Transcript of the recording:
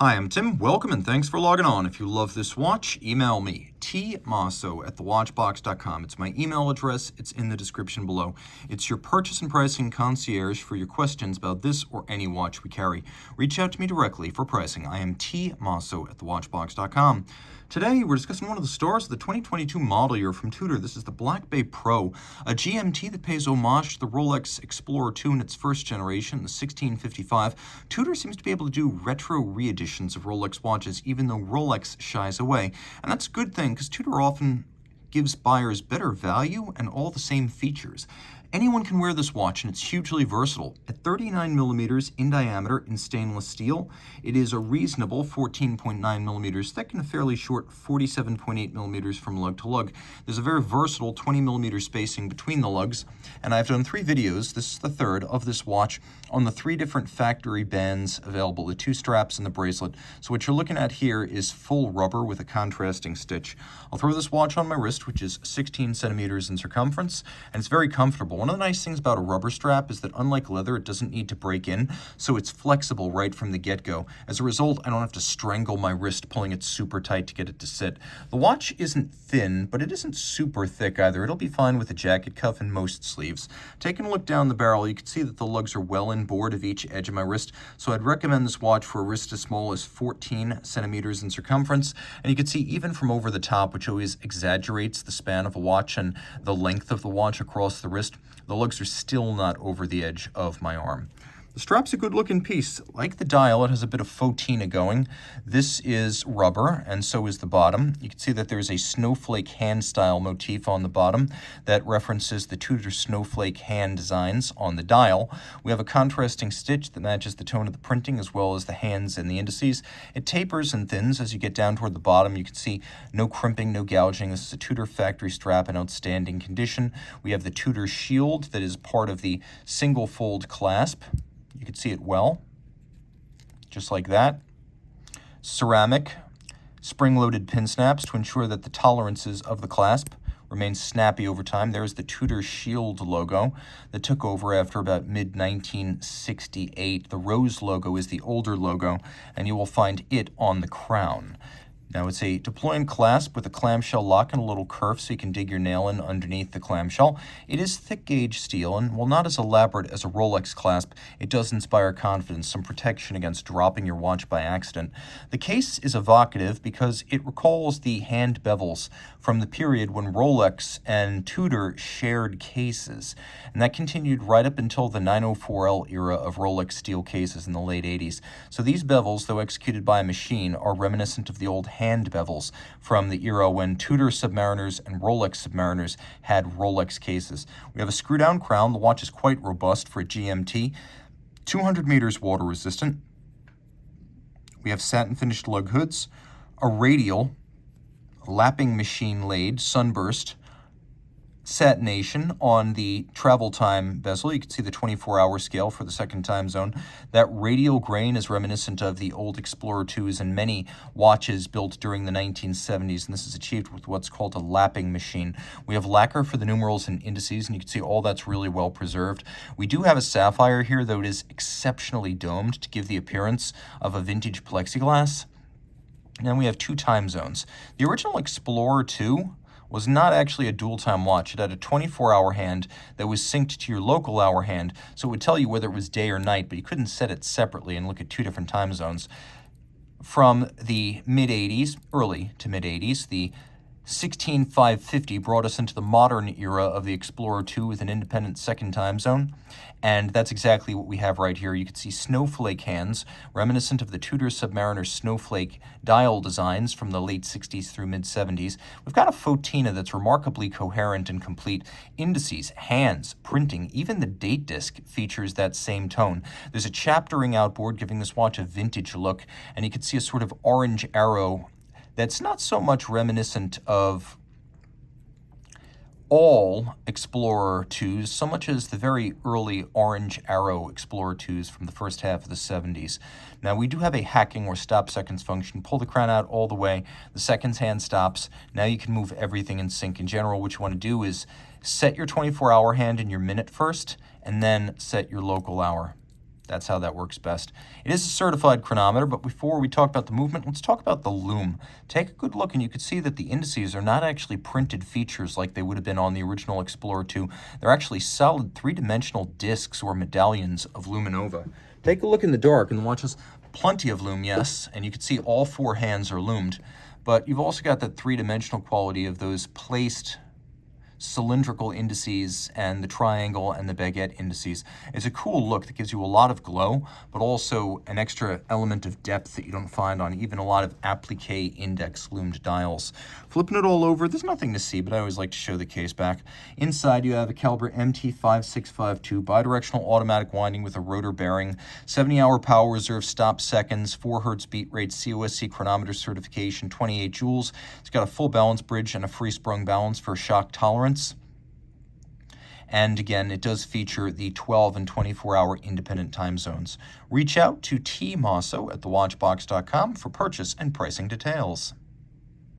Hi, I'm Tim. Welcome and thanks for logging on. If you love this watch, email me, tmosso@thewatchbox.com. It's my email address. It's in the description below. It's your purchase and pricing concierge for your questions about this or any watch we carry. Reach out to me directly for pricing. I am tmosso@thewatchbox.com. Today, we're discussing one of the stars of the 2022 model year from Tudor. This is the Black Bay Pro, a GMT that pays homage to the Rolex Explorer 2 in its first generation, the 1655. Tudor seems to be able to do retro re-editions of Rolex watches, even though Rolex shies away. And that's a good thing, because Tudor often gives buyers better value and all the same features. Anyone can wear this watch, and it's hugely versatile. At 39 millimeters in diameter in stainless steel, it is a reasonable 14.9 millimeters thick and a fairly short 47.8 millimeters from lug to lug. There's a very versatile 20 millimeter spacing between the lugs, and I've done 3 videos, this is the third, of this watch on the 3 different factory bands available, the 2 straps and the bracelet. So what you're looking at here is full rubber with a contrasting stitch. I'll throw this watch on my wrist, which is 16 centimeters in circumference, and it's very comfortable. One of the nice things about a rubber strap is that unlike leather, it doesn't need to break in, so it's flexible right from the get-go. As a result, I don't have to strangle my wrist pulling it super tight to get it to sit. The watch isn't thin, but it isn't super thick either. It'll be fine with a jacket cuff and most sleeves. Taking a look down the barrel, you can see that the lugs are well inboard of each edge of my wrist, so I'd recommend this watch for a wrist as small as 14 centimeters in circumference. And you can see even from over the top, which always exaggerates the span of a watch and the length of the watch across the wrist, the lugs are still not over the edge of my arm. The strap's a good-looking piece. Like the dial, it has a bit of fauxtina going. This is rubber, and so is the bottom. You can see that there's a snowflake hand-style motif on the bottom that references the Tudor snowflake hand designs on the dial. We have a contrasting stitch that matches the tone of the printing as well as the hands and the indices. It tapers and thins as you get down toward the bottom. You can see no crimping, no gouging. This is a Tudor factory strap in outstanding condition. We have the Tudor shield that is part of the single-fold clasp. You can see it well, just like that. Ceramic, spring-loaded pin snaps to ensure that the tolerances of the clasp remain snappy over time. There's the Tudor Shield logo that took over after about mid-1968. The Rose logo is the older logo, and you will find it on the crown. Now, it's a deploying clasp with a clamshell lock and a little kerf so you can dig your nail in underneath the clamshell. It is thick gauge steel, and while not as elaborate as a Rolex clasp, it does inspire confidence, some protection against dropping your watch by accident. The case is evocative because it recalls the hand bevels from the period when Rolex and Tudor shared cases, and that continued right up until the 904L era of Rolex steel cases in the late 80s. So these bevels, though executed by a machine, are reminiscent of the old hand bevels from the era when Tudor Submariners and Rolex Submariners had Rolex cases. We have a screw-down crown. The watch is quite robust for a GMT. 200 meters water resistant. We have satin finished lug hoods, a radial, lapping machine laid, sunburst, satination on the travel time bezel. You can see the 24-hour scale for the second time zone. That radial grain is reminiscent of the old Explorer 2s and many watches built during the 1970s, and this is achieved with what's called a lapping machine. We have lacquer for the numerals and indices, and you can see all that's really well preserved. We do have a sapphire here, though it is exceptionally domed to give the appearance of a vintage plexiglass. And then we have 2 time zones. The original Explorer 2 was not actually a dual-time watch. It had a 24-hour hand that was synced to your local hour hand, so it would tell you whether it was day or night, but you couldn't set it separately and look at 2 different time zones. From the mid-80s, early to mid-80s, the 16550 brought us into the modern era of the Explorer 2 with an independent second time zone, and that's exactly what we have right here. You can see snowflake hands, reminiscent of the Tudor Submariner snowflake dial designs from the late 60s through mid-70s. We've got a fauxtina that's remarkably coherent and complete. Indices, hands, printing, even the date disc features that same tone. There's a chaptering outboard giving this watch a vintage look, and you can see a sort of orange arrow that's not so much reminiscent of all Explorer 2s, so much as the very early orange arrow Explorer 2s from the first half of the 70s. Now, we do have a hacking or stop seconds function. Pull the crown out all the way, the seconds hand stops. Now you can move everything in sync. In general, what you want to do is set your 24-hour hand and your minute first, and then set your local hour. That's how that works best. It is a certified chronometer, but before we talk about the movement, let's talk about the loom. Take a good look and you can see that the indices are not actually printed features like they would have been on the original Explorer 2. They're actually solid three-dimensional discs or medallions of luminova. Take a look in the dark and watch us. Plenty of loom, yes, and you can see all four hands are loomed, but you've also got that three-dimensional quality of those placed cylindrical indices and the triangle and the baguette indices. It's a cool look that gives you a lot of glow, but also an extra element of depth that you don't find on even a lot of applique index loomed dials. Flipping it all over, there's nothing to see, but I always like to show the case back. Inside you have a caliber MT5652 bidirectional automatic winding with a rotor bearing, 70-hour power reserve stop seconds, 4 Hz beat rate, COSC chronometer certification, 28 joules. It's got a full balance bridge and a free sprung balance for shock tolerance. And again, it does feature the 12 and 24-hour independent time zones. Reach out to Team Mosso at thewatchbox.com for purchase and pricing details.